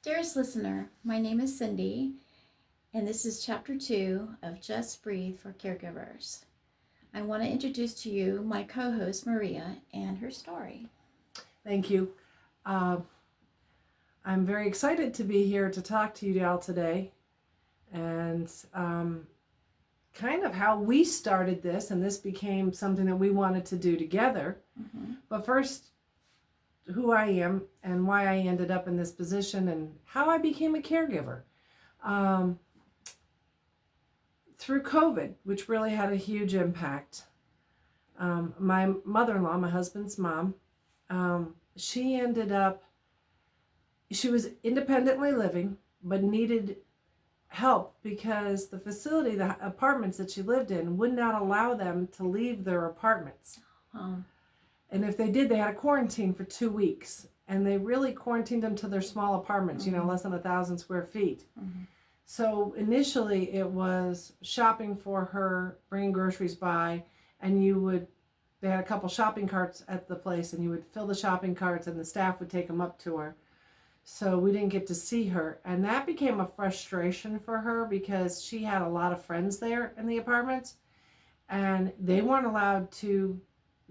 Dearest listener, my name is Cindy, and this is Chapter 2 of Just Breathe for Caregivers. I want to introduce to you my co-host Maria and her story. Thank you. I'm very excited to be here to talk to you all today, and kind of how we started this, and this became something that we wanted to do together. But first, who I am and why I ended up in this position and how I became a caregiver. Through COVID, which really had a huge impact. My mother-in-law, my husband's mom, she was independently living, but needed help because the facility, the apartments that she lived in, would not allow them to leave their apartments. And if they did, they had a quarantine for 2 weeks. And they really quarantined them to their small apartments, less than 1,000 square feet. So initially it was shopping for her, bringing groceries by, and they had a couple shopping carts at the place, and you would fill the shopping carts and the staff would take them up to her. So we didn't get to see her. And that became a frustration for her because she had a lot of friends there in the apartments, and they weren't allowed to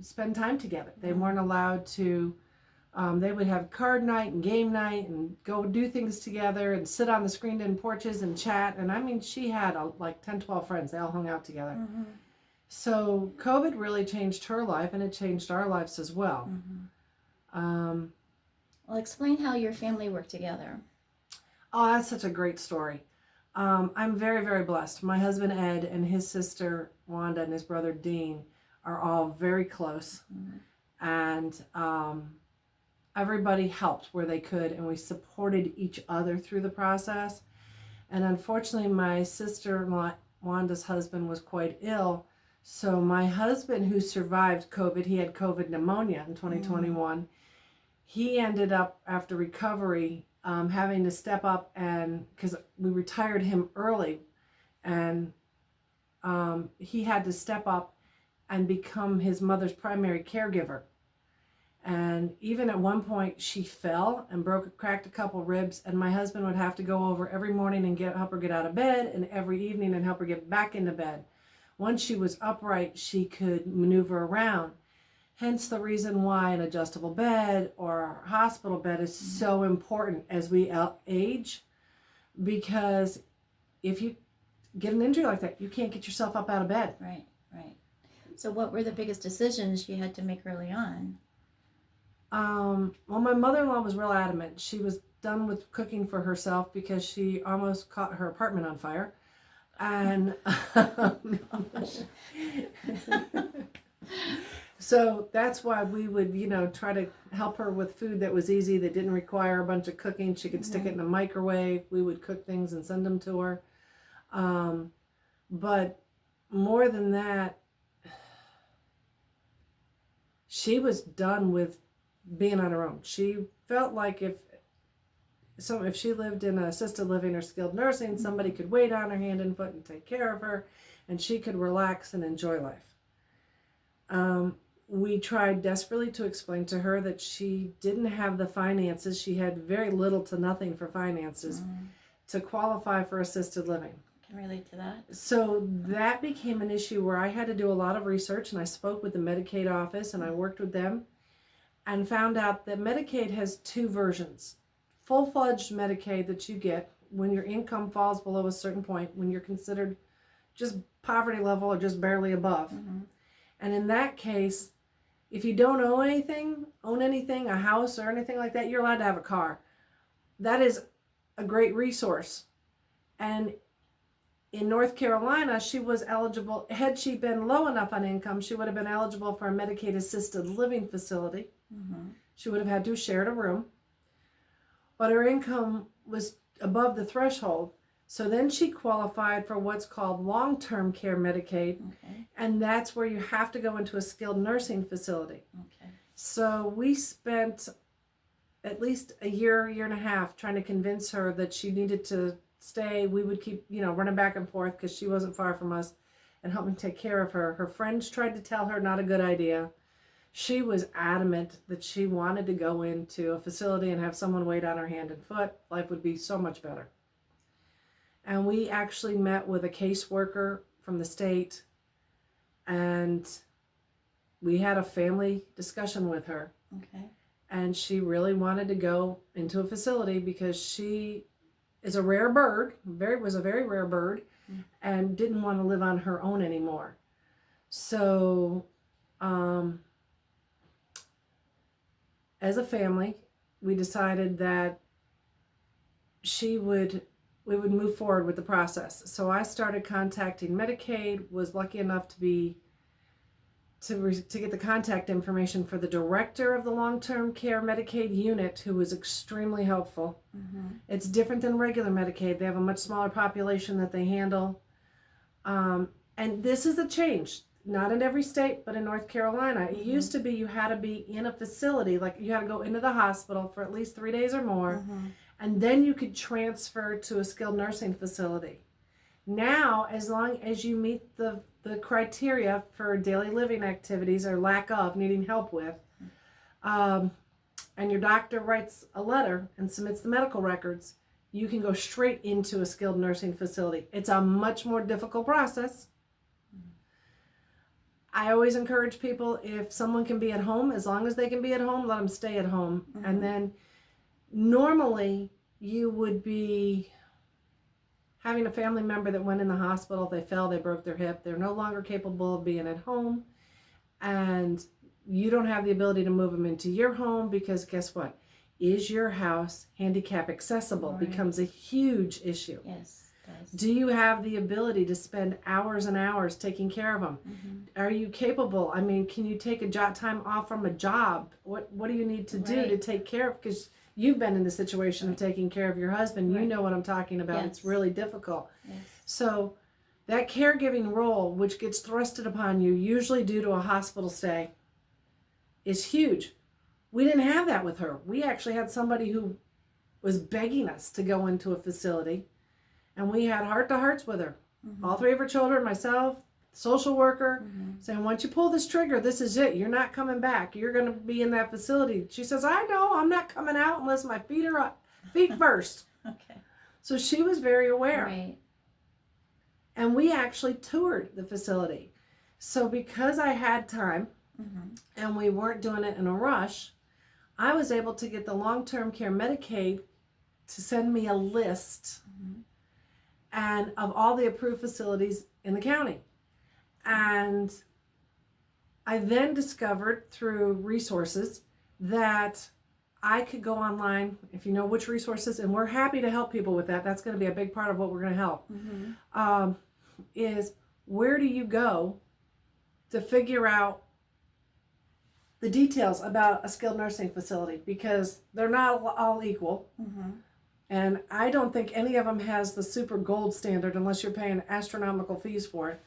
spend time together. They weren't allowed to, they would have card night and game night and go do things together and sit on the screened-in porches and chat. And I mean, she had like 10, 12 friends. They all hung out together. So COVID really changed her life, and it changed our lives as well. Well, explain how your family worked together. Oh, that's such a great story. I'm very, very blessed. My husband Ed and his sister Wanda and his brother Dean are all very close. And everybody helped where they could, and we supported each other through the process. And unfortunately, my sister Wanda's husband was quite ill. So my husband, who survived COVID, he had COVID pneumonia in 2021. He ended up, after recovery, having to step up, and because we retired him early, and he had to step up and become his mother's primary caregiver. And even at one point she fell and cracked a couple ribs, and my husband would have to go over every morning and help her get out of bed, and every evening and help her get back into bed. Once she was upright, she could maneuver around. Hence the reason why an adjustable bed or a hospital bed is so important as we age, because if you get an injury like that, you can't get yourself up out of bed. Right. So what were the biggest decisions you had to make early on? Well, my mother-in-law was real adamant. She was done with cooking for herself because she almost caught her apartment on fire. And so that's why we would, try to help her with food that was easy, that didn't require a bunch of cooking. She could stick it in the microwave. We would cook things and send them to her. But more than that, she was done with being on her own. She felt like if she lived in assisted living or skilled nursing, somebody could wait on her hand and foot and take care of her, and she could relax and enjoy life. We tried desperately to explain to her that she didn't have the finances. She had very little to nothing for finances to qualify for assisted living. Can relate to that. So that became an issue where I had to do a lot of research, and I spoke with the Medicaid office, and I worked with them and found out that Medicaid has two versions. Full-fledged Medicaid that you get when your income falls below a certain point, when you're considered just poverty level or just barely above. And in that case, if you don't own anything, a house or anything like that, you're allowed to have a car. That is a great resource. And in North Carolina, she was eligible. Had she been low enough on income, she would have been eligible for a Medicaid assisted living facility. She would have had to have shared a room. But her income was above the threshold. So then she qualified for what's called long-term care Medicaid. And that's where you have to go into a skilled nursing facility. So we spent at least a year and a half trying to convince her that she needed to stay. We would keep, running back and forth because she wasn't far from us and helping take care of her. Her friends tried to tell her not a good idea. She was adamant that she wanted to go into a facility and have someone wait on her hand and foot. Life would be so much better. And we actually met with a caseworker from the state, and we had a family discussion with her. Okay. And she really wanted to go into a facility because she is a rare bird, was a very rare bird, and didn't want to live on her own anymore. So, as a family, we decided that we would move forward with the process. So I started contacting Medicaid, was lucky enough to get the contact information for the director of the long-term care Medicaid unit, who was extremely helpful. Mm-hmm. It's different than regular Medicaid. They have a much smaller population that they handle. And this is a change, not in every state, but in North Carolina. Mm-hmm. It used to be you had to be in a facility, like you had to go into the hospital for at least 3 days or more, mm-hmm. and then you could transfer to a skilled nursing facility. Now, as long as you meet the criteria for daily living activities or lack of needing help with, and your doctor writes a letter and submits the medical records, you can go straight into a skilled nursing facility. It's a much more difficult process. I always encourage people, if someone can be at home, as long as they can be at home, let them stay at home. Mm-hmm. And then normally you would be having a family member that went in the hospital, they fell, they broke their hip, they're no longer capable of being at home, and you don't have the ability to move them into your home because guess what? Is your house handicap accessible? Right. Becomes a huge issue. Yes, it does. Do you have the ability to spend hours and hours taking care of them? Mm-hmm. Are you capable? I mean, can you take a time off from a job? What do you need to do to take care of? Because you've been in the situation of taking care of your husband. Right. You know what I'm talking about. Yes. It's really difficult. Yes. So that caregiving role, which gets thrusted upon you, usually due to a hospital stay, is huge. We didn't have that with her. We actually had somebody who was begging us to go into a facility, and we had heart-to-hearts with her. Mm-hmm. All 3 of her children, myself, social worker, mm-hmm. saying, once you pull this trigger, this is it. You're not coming back. You're going to be in that facility. She says, I know. I'm not coming out unless my feet are up. Feet first. Okay. So she was very aware. Right. And we actually toured the facility. So because I had time, mm-hmm. and we weren't doing it in a rush, I was able to get the long-term care Medicaid to send me a list, mm-hmm. and of all the approved facilities in the county. And I then discovered through resources that I could go online, if you know which resources, and we're happy to help people with that. That's going to be a big part of what we're going to help. Mm-hmm. Is where do you go to figure out the details about a skilled nursing facility? Because they're not all equal. Mm-hmm. And I don't think any of them has the super gold standard unless you're paying astronomical fees for it.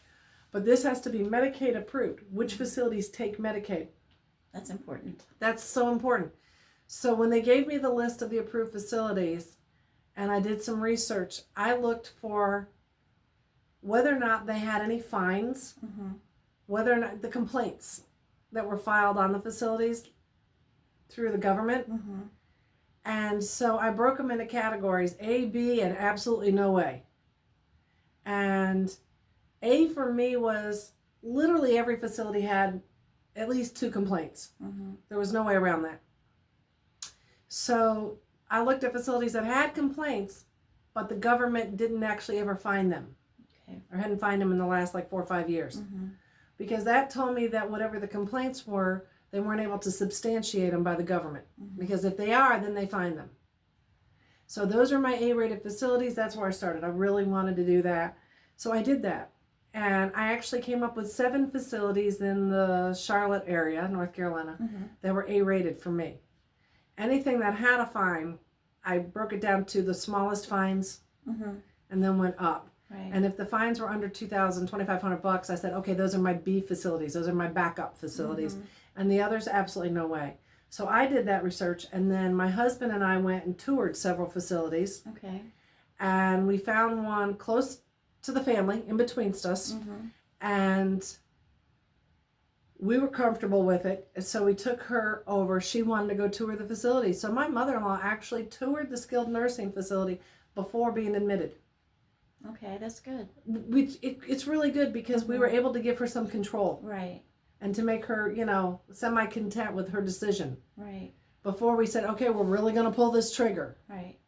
But this has to be Medicaid approved. Which facilities take Medicaid? That's important. That's so important. So when they gave me the list of the approved facilities and I did some research, I looked for whether or not they had any fines, mm-hmm. whether or not the complaints that were filed on the facilities through the government. Mm-hmm. And so I broke them into categories, A, B, and absolutely no way. And A for me was literally every facility had at least 2 complaints. Mm-hmm. There was no way around that. So I looked at facilities that had complaints, but the government didn't actually ever find them. Okay. Or hadn't found them in the last 4 or 5 years. Mm-hmm. Because that told me that whatever the complaints were, they weren't able to substantiate them by the government. Mm-hmm. Because if they are, then they find them. So those are my A-rated facilities. That's where I started. I really wanted to do that. So I did that. And I actually came up with 7 facilities in the Charlotte area, North Carolina, mm-hmm. that were A-rated for me. Anything that had a fine, I broke it down to the smallest fines, mm-hmm. and then went up. Right. And if the fines were under $2,000, $2,500, I said, okay, those are my B facilities. Those are my backup facilities. Mm-hmm. And the others, absolutely no way. So I did that research, and then my husband and I went and toured several facilities. Okay. And we found one close to the family, in between us. Mm-hmm. And we were comfortable with it, so we took her over. She wanted to go tour the facility. So my mother-in-law actually toured the skilled nursing facility before being admitted. Okay, that's good. It's really good because we were able to give her some control. Right. And to make her, semi-content with her decision. Right. Before we said, okay, we're really going to pull this trigger. Right.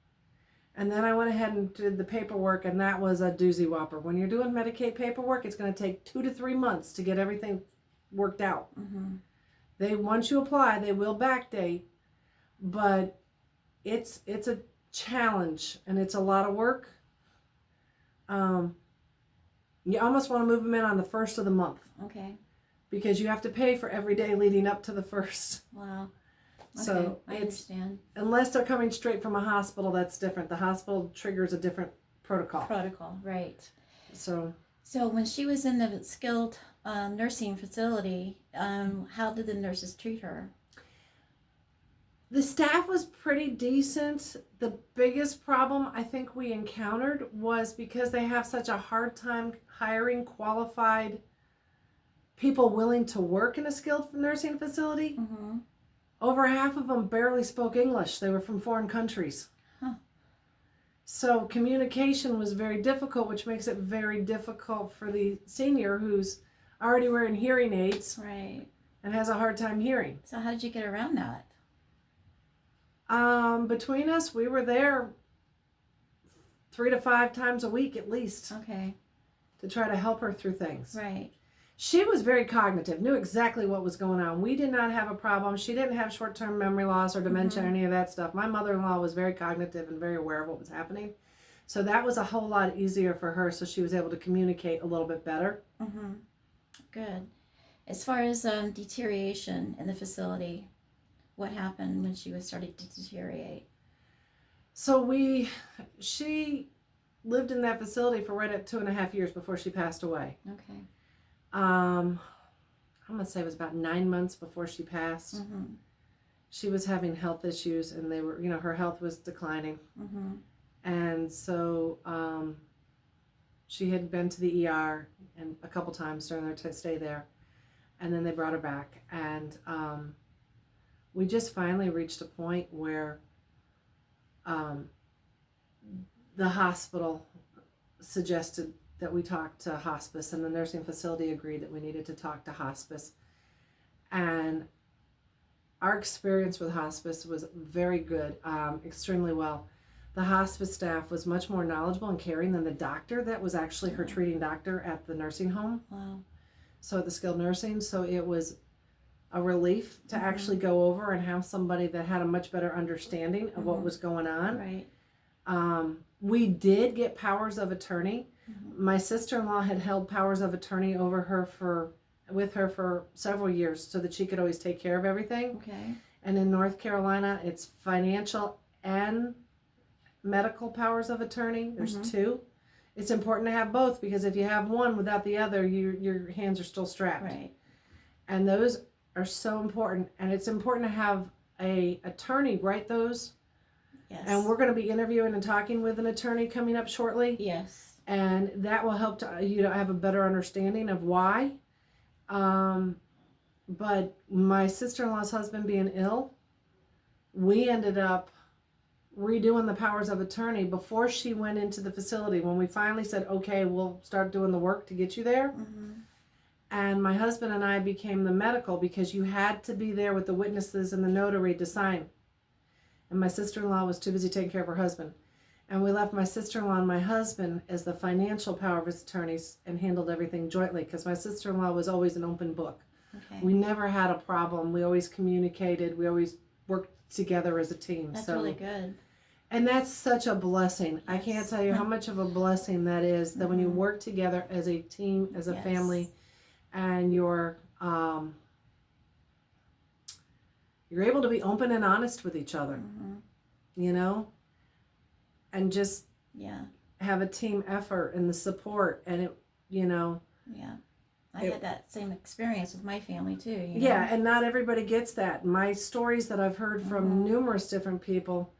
And then I went ahead and did the paperwork, and that was a doozy whopper. When you're doing Medicaid paperwork, it's going to take 2 to 3 months to get everything worked out. Once you apply, they will backdate, but it's a challenge and it's a lot of work. You almost want to move them in on the first of the month. Okay. Because you have to pay for every day leading up to the first. Wow. Okay, So I understand. Unless they're coming straight from a hospital, that's different. The hospital triggers a different protocol. Right. So when she was in the skilled nursing facility, how did the nurses treat her? the staff was pretty decent. The biggest problem I think we encountered was because they have such a hard time hiring qualified people willing to work in a skilled nursing facility. Mm-hmm. Over half of them barely spoke English. They were from foreign countries. Huh. So communication was very difficult, which makes it very difficult for the senior who's already wearing hearing aids Right. and has a hard time hearing. So how did you get around that? Between us, we were there 3 to 5 times a week at least Okay. to try to help her through things. Right. She was very cognitive, knew exactly what was going on. We did not have a problem. She didn't have short-term memory loss or dementia or any of that stuff. My mother-in-law was very cognitive and very aware of what was happening. So that was a whole lot easier for her, so she was able to communicate a little bit better. Mm-hmm. Good. As far as deterioration in the facility, what happened when she was starting to deteriorate? So she lived in that facility for right at 2.5 years before she passed away. Okay. I'm gonna say it was about 9 months before she passed. Mm-hmm. She was having health issues, and they were, her health was declining. Mm-hmm. And so she had been to the ER and a couple times during her stay there, and then they brought her back, and we just finally reached a point where the hospital suggested that we talk to hospice, and the nursing facility agreed that we needed to talk to hospice. And our experience with hospice was very good, extremely well. The hospice staff was much more knowledgeable and caring than the doctor that was actually her treating doctor at the nursing home. Wow. So at the skilled nursing, so it was a relief to actually go over and have somebody that had a much better understanding of what was going on. Right. We did get powers of attorney. My sister-in-law had held powers of attorney over with her for several years so that she could always take care of everything. Okay. And in North Carolina, it's financial and medical powers of attorney. There's two. It's important to have both, because if you have one without the other, your hands are still strapped. Right. And those are so important. And it's important to have a attorney write those. Yes. And we're going to be interviewing and talking with an attorney coming up shortly. Yes. And that will help you to have a better understanding of why. But my sister-in-law's husband being ill, we ended up redoing the powers of attorney before she went into the facility. When we finally said, okay, we'll start doing the work to get you there. And my husband and I became the medical, because you had to be there with the witnesses and the notary to sign. And my sister-in-law was too busy taking care of her husband. And we left my sister-in-law and my husband as the financial power of attorneys and handled everything jointly, because my sister-in-law was always an open book. Okay. We never had a problem. We always communicated. We always worked together as a team. That's really good. And that's such a blessing. Yes. I can't tell you how much of a blessing that is, that when you work together as a team, as a family, and you're able to be open and honest with each other, and just have a team effort and the support, and it. Yeah. I had that same experience with my family too. Yeah, and not everybody gets that. My stories that I've heard from numerous different people,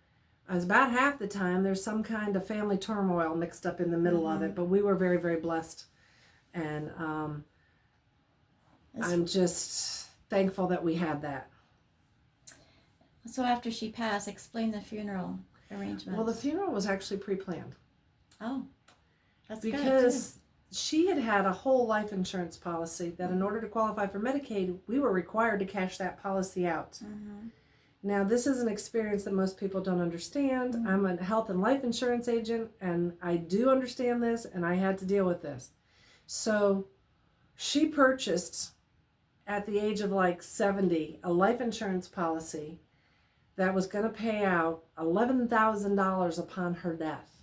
is about half the time there's some kind of family turmoil mixed up in the middle of it. But we were very, very blessed, and I'm just thankful that we had that. So after she passed, explain the funeral arrangements. Well, the funeral was actually pre-planned. Oh, that's good, because she had had a whole life insurance policy that in order to qualify for Medicaid, we were required to cash that policy out. Mm-hmm. Now, this is an experience that most people don't understand. Mm-hmm. I'm a health and life insurance agent, and I do understand this, and I had to deal with this. So she purchased, at the age of like 70, a life insurance policy that was going to pay out $11,000 upon her death.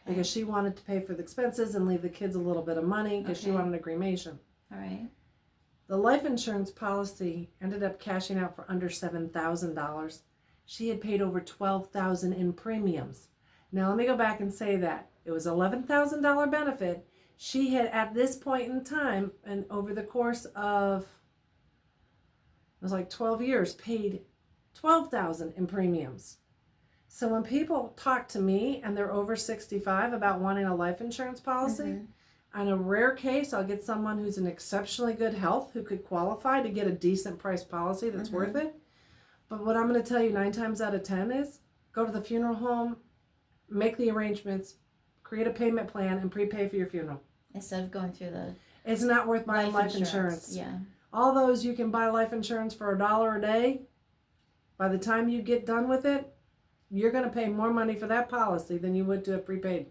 Okay. Because she wanted to pay for the expenses and leave the kids a little bit of money because she Okay. wanted a cremation. All right. The life insurance policy ended up cashing out for under $7,000. She had paid over $12,000 in premiums. Now let me go back and say that. It was $11,000 benefit. She had, at this point in time, and over the course of, it was like 12 years, paid $12,000 in premiums. So when people talk to me and they're over 65 about wanting a life insurance policy, Mm-hmm. on a rare case, I'll get someone who's in exceptionally good health who could qualify to get a decent price policy that's Mm-hmm. worth it. But what I'm going to tell you 9 times out of 10 is go to the funeral home, make the arrangements, create a payment plan, and prepay for your funeral. Instead of going through the It's not worth buying life insurance. Yeah. All those you can buy life insurance for $1 a day. By the time you get done with it, you're going to pay more money for that policy than you would to have prepaid.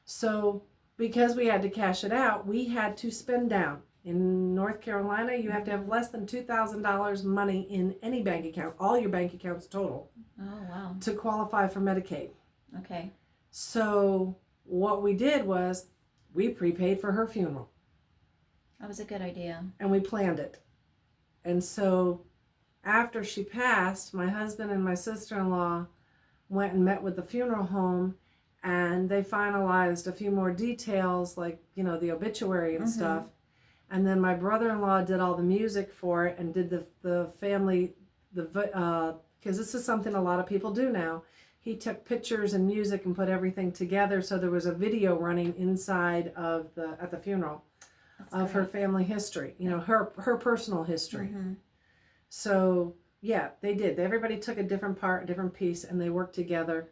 So because we had to cash it out, we had to spend down. In North Carolina, you have to have less than $2,000 money in any bank account, all your bank accounts total, Oh, wow. to qualify for Medicaid. Okay. So what we did was we prepaid for her funeral. That was a good idea. And we planned it. And so after she passed, my husband and my sister-in-law went and met with the funeral home, and they finalized a few more details, like, you know, the obituary and Mm-hmm. stuff. And then my brother-in-law did all the music for it and did the family, because this is something a lot of people do now. He took pictures and music and put everything together, so there was a video running inside of at the funeral. That's Of her great. family history, you know, her personal history. Mm-hmm. So yeah, they did. Everybody took a different part, a different piece, and they worked together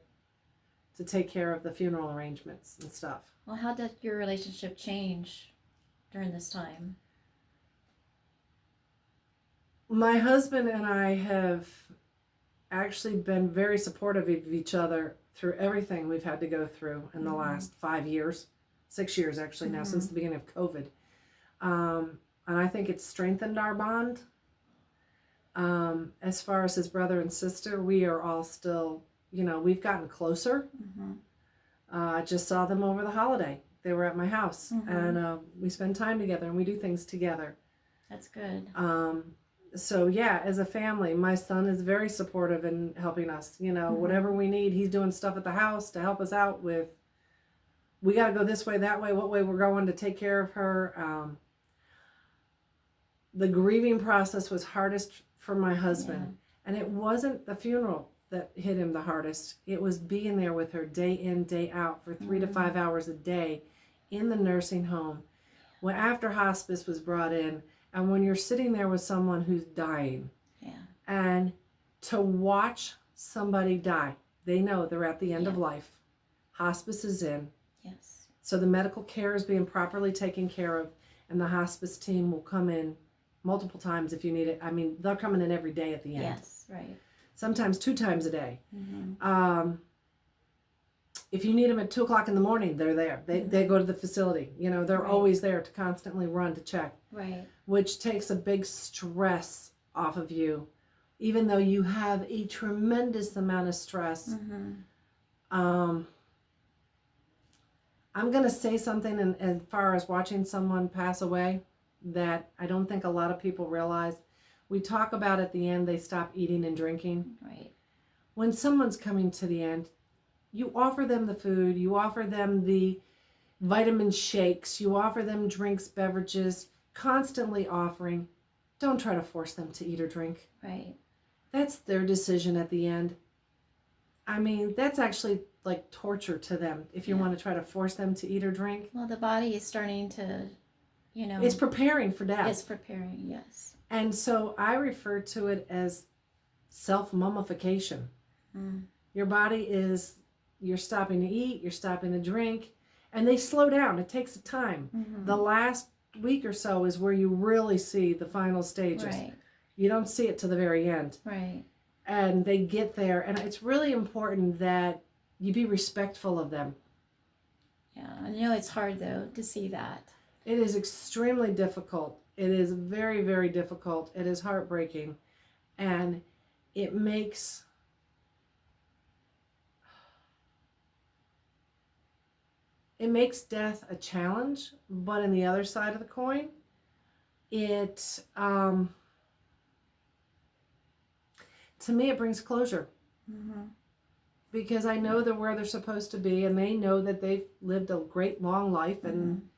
to take care of the funeral arrangements and stuff. Well, how did your relationship change during this time? My husband and I have actually been very supportive of each other through everything we've had to go through in the Mm-hmm. last 5 years, 6 years actually now, Mm-hmm. since the beginning of COVID. And I think it's strengthened our bond. As far as his brother and sister, we are all still, you know, we've gotten closer. Mm-hmm. I just saw them over the holiday. They were at my house, Mhm. and we spend time together and we do things together. That's good. So yeah, as a family, my son is very supportive in helping us. You know, Mhm. whatever we need, he's doing stuff at the house to help us out with. We got to go this way, that way, what way we're going to take care of her. The grieving process was hardest for my husband, and it wasn't the funeral that hit him the hardest. It was being there with her day in, day out for 3 to 5 hours a day in the nursing home. When after hospice was brought in, and when you're sitting there with someone who's dying, Yeah. and to watch somebody die, they know they're at the end of life. Hospice is in, Yes. so the medical care is being properly taken care of, and the hospice team will come in multiple times if you need it. I mean, they're coming in every day at the end. Yes. Right. Sometimes 2 times a day. Mm-hmm. If you need them at 2 o'clock in the morning, they're there. They go to the facility. You know, they're Right. always there to constantly run to check, Right. which takes a big stress off of you, even though you have a tremendous amount of stress. Mm-hmm. I'm going to say something as far as watching someone pass away that I don't think a lot of people realize. We talk about at the end, they stop eating and drinking. Right. When someone's coming to the end, you offer them the food, you offer them the vitamin shakes, you offer them drinks, beverages, constantly offering. Don't try to force them to eat or drink. Right. That's their decision at the end. I mean, that's actually like torture to them if you Yeah. want to try to force them to eat or drink. Well, the body is starting to It's preparing for death. It's preparing, yes. And so I refer to it as self-mummification. Your body you're stopping to eat, you're stopping to drink, and they slow down. It takes time. The last week or so is where you really see the final stages. Right. You don't see it to the very end. Right. And they get there, and it's really important that you be respectful of them. Yeah, I know it's hard, though, to see that. It is extremely difficult. It is very, very difficult. It is heartbreaking. And it makes death a challenge, but on the other side of the coin, to me, it brings closure. Because I know they're where they're supposed to be, and they know that they've lived a great long life, and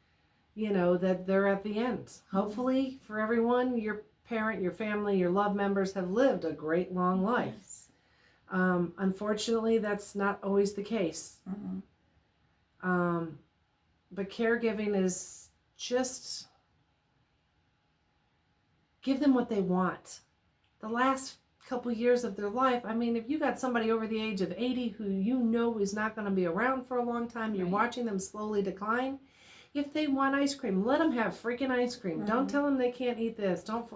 that they're at the end. Hopefully for everyone, your parent, your family, your loved members have lived a great long life. Yes. Unfortunately, that's not always the case. But caregiving is just give them what they want. The last couple years of their life, I mean, if you got somebody over the age of 80 who you know is not going to be around for a long time, you're watching them slowly decline. If they want ice cream, let them have freaking ice cream. Don't tell them they can't eat this. Don't,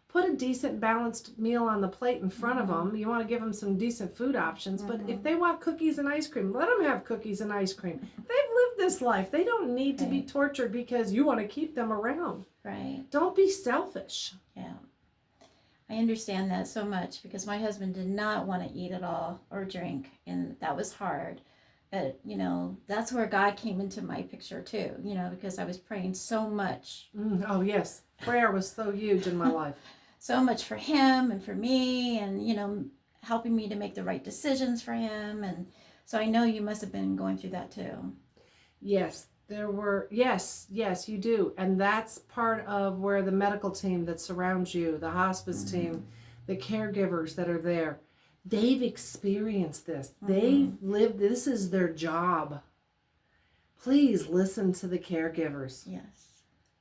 put a decent balanced meal on the plate in front of them. You want to give them some decent food options. But if they want cookies and ice cream, let them have cookies and ice cream. They've lived this life. They don't need to be tortured because you want to keep them around. Right. Don't be selfish. Yeah. I understand that so much because my husband did not want to eat at all or drink, and that was hard. But, that's where God came into my picture too, because I was praying so much. Oh, yes. Prayer was so huge in my life. So much for him and for me, and, helping me to make the right decisions for him. And so I know you must have been going through that too. Yes, there were. Yes, you do. And that's part of where the medical team that surrounds you, the hospice team, the caregivers that are there, they've experienced this. They've lived, this is their job. Please listen to the caregivers. Yes.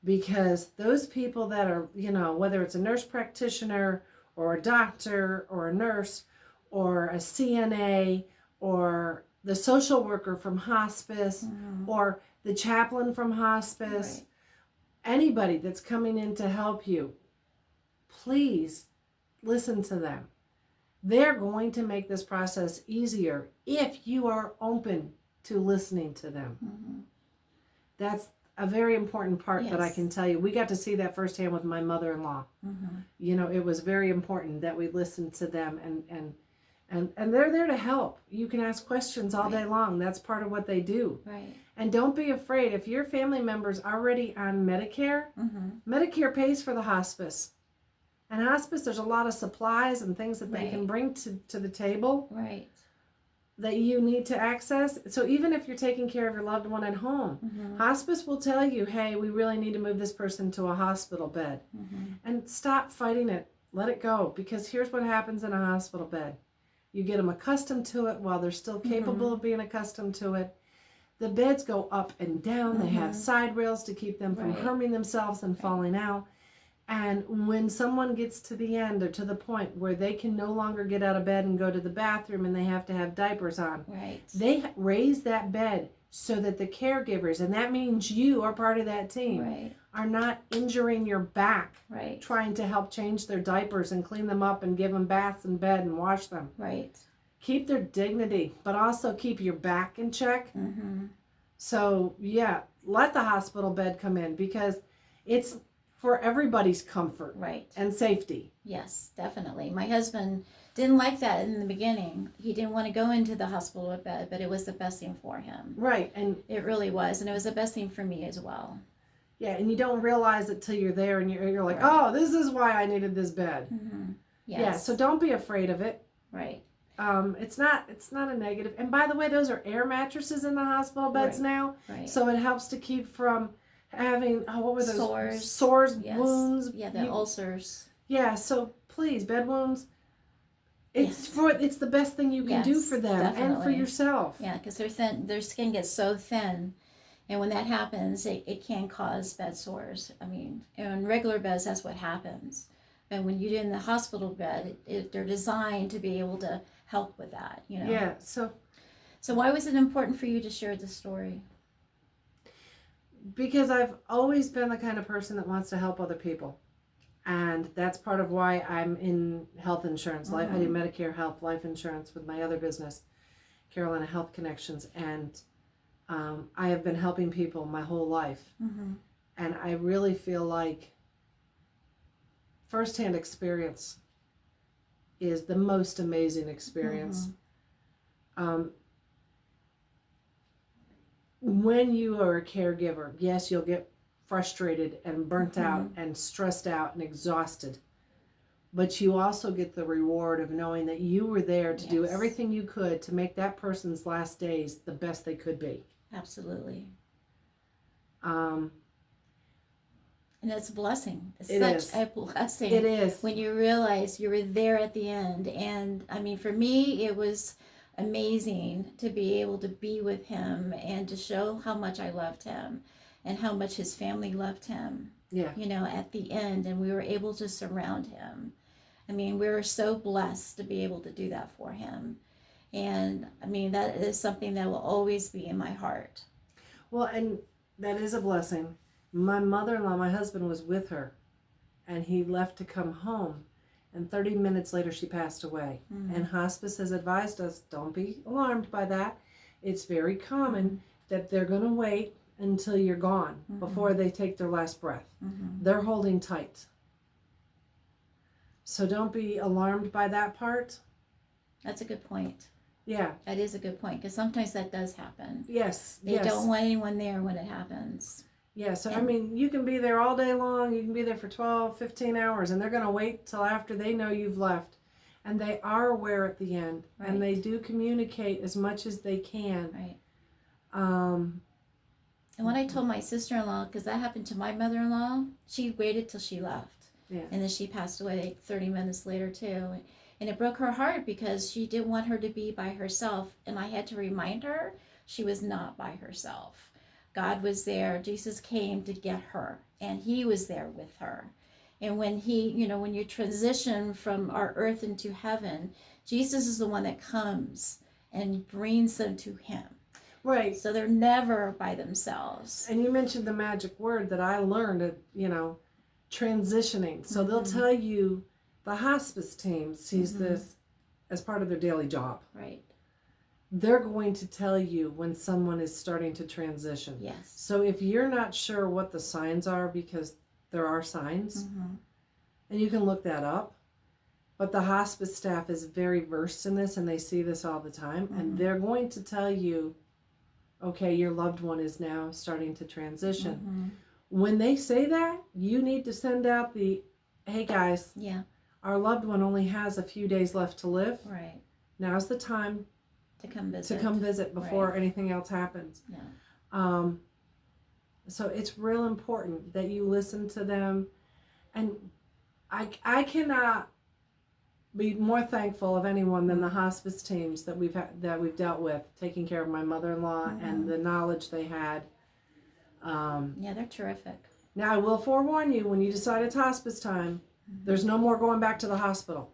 Because those people that are, whether it's a nurse practitioner or a doctor or a nurse or a CNA or the social worker from hospice or the chaplain from hospice, anybody that's coming in to help you, please listen to them. They're going to make this process easier if you are open to listening to them. That's a very important part that I can tell you. We got to see that firsthand with my mother-in-law. It was very important that we listened to them, and they're there to help. You can ask questions all day long. That's part of what they do. Right. And don't be afraid. If your family member's already on Medicare, Medicare pays for the hospice. And hospice, there's a lot of supplies and things that they can bring to the table. Right. That you need to access. So even if you're taking care of your loved one at home, hospice will tell you, hey, we really need to move this person to a hospital bed. And stop fighting it. Let it go. Because here's what happens in a hospital bed. You get them accustomed to it while they're still capable of being accustomed to it. The beds go up and down. They have side rails to keep them from harming themselves and falling out. And when someone gets to the end or to the point where they can no longer get out of bed and go to the bathroom and they have to have diapers on, they raise that bed so that the caregivers, and that means you are part of that team, are not injuring your back trying to help change their diapers and clean them up and give them baths in bed and wash them. Keep their dignity, but also keep your back in check. So, let the hospital bed come in because it's for everybody's comfort and safety. Yes, definitely. My husband didn't like that in the beginning. He didn't want to go into the hospital bed, but it was the best thing for him. Right. And it really was. And it was the best thing for me as well. Yeah, and you don't realize it till you're there and you're like, oh, this is why I needed this bed. Yes. Yeah, so don't be afraid of it. Right. It's not a negative. And by the way, those are air mattresses in the hospital beds now. So it helps to keep from having what were those sores, wounds, the ulcers. Yeah, so please, bed wounds. It's the best thing you can do for them and for yourself. Yeah, because their skin gets so thin, And when that happens, it can cause bed sores. I mean, in regular beds, that's what happens. And when you're in the hospital bed, they're designed to be able to help with that, you know. Yeah. So why was it important for you to share this story? because I've always been the kind of person that wants to help other people. And that's part of why I'm in health insurance. I do Medicare health life insurance with my other business, Carolina Health Connections. And I have been helping people my whole life. And I really feel like firsthand experience is the most amazing experience. When you are a caregiver, yes, you'll get frustrated and burnt out and stressed out and exhausted. But you also get the reward of knowing that you were there to do everything you could to make that person's last days the best they could be. Absolutely. And it's a blessing. It's such a blessing. It is. When you realize you were there at the end. And I mean, for me, it was amazing to be able to be with him and to show how much I loved him and how much his family loved him. Yeah. You know, at the end, and we were able to surround him. I mean, we were so blessed to be able to do that for him. And I mean, that is something that will always be in my heart. Well, and that is a blessing. My mother-in-law, my husband, was with her, and he left to come home. And 30 minutes later, she passed away. And hospice has advised us, don't be alarmed by that. It's very common that they're going to wait until you're gone before they take their last breath. They're holding tight. So don't be alarmed by that part. That's a good point. Yeah. That is a good point, because sometimes that does happen. Yes. They don't want anyone there when it happens. Yeah, so I mean, you can be there all day long, you can be there for 12, 15 hours, and they're going to wait till after they know you've left. And they are aware at the end, and they do communicate as much as they can. Right. And when I told my sister-in-law, because that happened to my mother-in-law, she waited till she left. Yeah. And then she passed away 30 minutes later, too. And it broke her heart because she didn't want her to be by herself. And I had to remind her she was not by herself. God was there. Jesus came to get her, and he was there with her. And when when you transition from our earth into heaven, Jesus is the one that comes and brings them to him. Right. So they're never by themselves. And you mentioned the magic word that I learned at, transitioning. So they'll tell you, the hospice team sees this as part of their daily job. Right. They're going to tell you when someone is starting to transition. Yes. So if you're not sure what the signs are, because there are signs, and you can look that up, but the hospice staff is very versed in this, and they see this all the time, and they're going to tell you, okay, your loved one is now starting to transition. When they say that, you need to send out the, hey guys, our loved one only has a few days left to live. Right. Now's the time to come visit before anything else happens. Yeah. So it's real important that you listen to them, and I cannot be more thankful of anyone than the hospice teams that we've dealt with, taking care of my mother-in-law and the knowledge they had. Yeah, they're terrific. Now I will forewarn you, when you decide it's hospice time, there's no more going back to the hospital.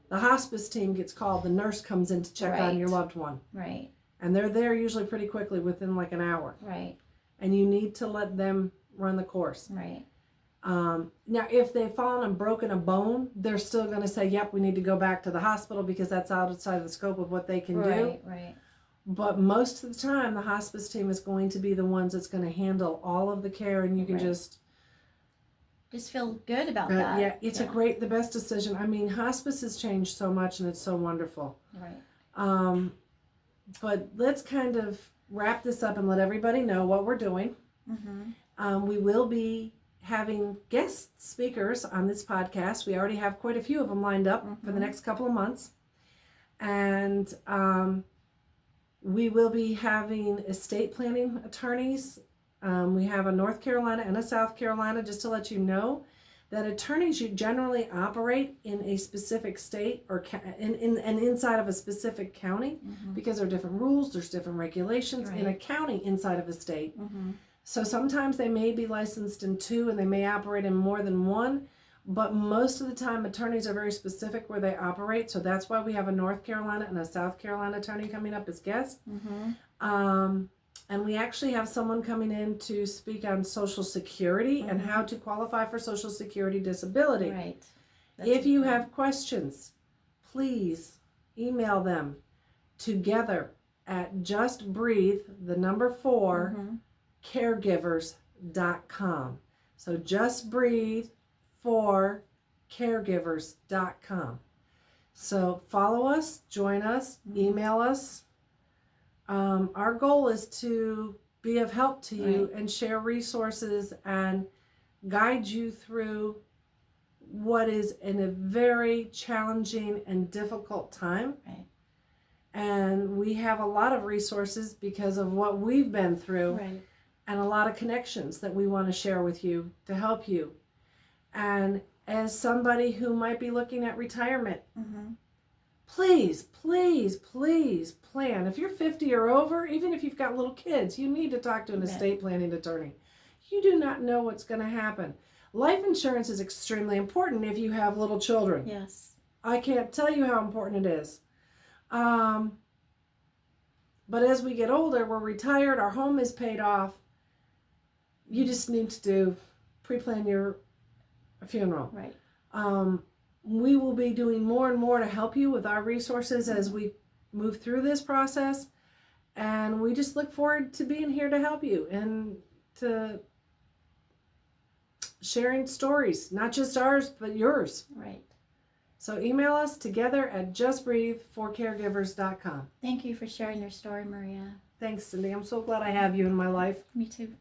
The hospice team gets called. The nurse comes in to check on your loved one. Right. And they're there usually pretty quickly, within like an hour. Right. And you need to let them run the course. Right. Now, if they've fallen and broken a bone, they're still going to say, yep, we need to go back to the hospital because that's outside of the scope of what they can do. Right. But most of the time, the hospice team is going to be the ones that's going to handle all of the care, and you can just feel good about that. Yeah, it's the best decision. I mean, hospice has changed so much, and it's so wonderful. Right. But let's kind of wrap this up and let everybody know what we're doing. We will be having guest speakers on this podcast. We already have quite a few of them lined up for the next couple of months. And we will be having estate planning attorneys. We have a North Carolina and a South Carolina, just to let you know that attorneys you generally operate in a specific state or and inside of a specific county, because there are different rules, there's different regulations in a county inside of a state. So sometimes they may be licensed in 2 and they may operate in more than 1, but most of the time attorneys are very specific where they operate. So that's why we have a North Carolina and a South Carolina attorney coming up as guests. And we actually have someone coming in to speak on Social Security and how to qualify for Social Security disability. Right. If you have questions, please email them together at justbreathe, the number 4, caregivers.com. So justbreathe for caregivers.com. So follow us, join us, email us. Our goal is to be of help to you and share resources and guide you through what is in a very challenging and difficult time. Right. And we have a lot of resources because of what we've been through, and a lot of connections that we want to share with you to help you. And as somebody who might be looking at retirement, please, please, please plan. If you're 50 or over, even if you've got little kids, you need to talk to an estate planning attorney. You do not know what's going to happen. Life insurance is extremely important if you have little children. Yes. I can't tell you how important it is. But as we get older, we're retired, our home is paid off. You just need to pre-plan your funeral. Right. We will be doing more and more to help you with our resources as we move through this process. And we just look forward to being here to help you and to sharing stories, not just ours, but yours. Right. So email us together at justbreathe4caregivers.com. Thank you for sharing your story, Maria. Thanks, Cindy. I'm so glad I have you in my life. Me too.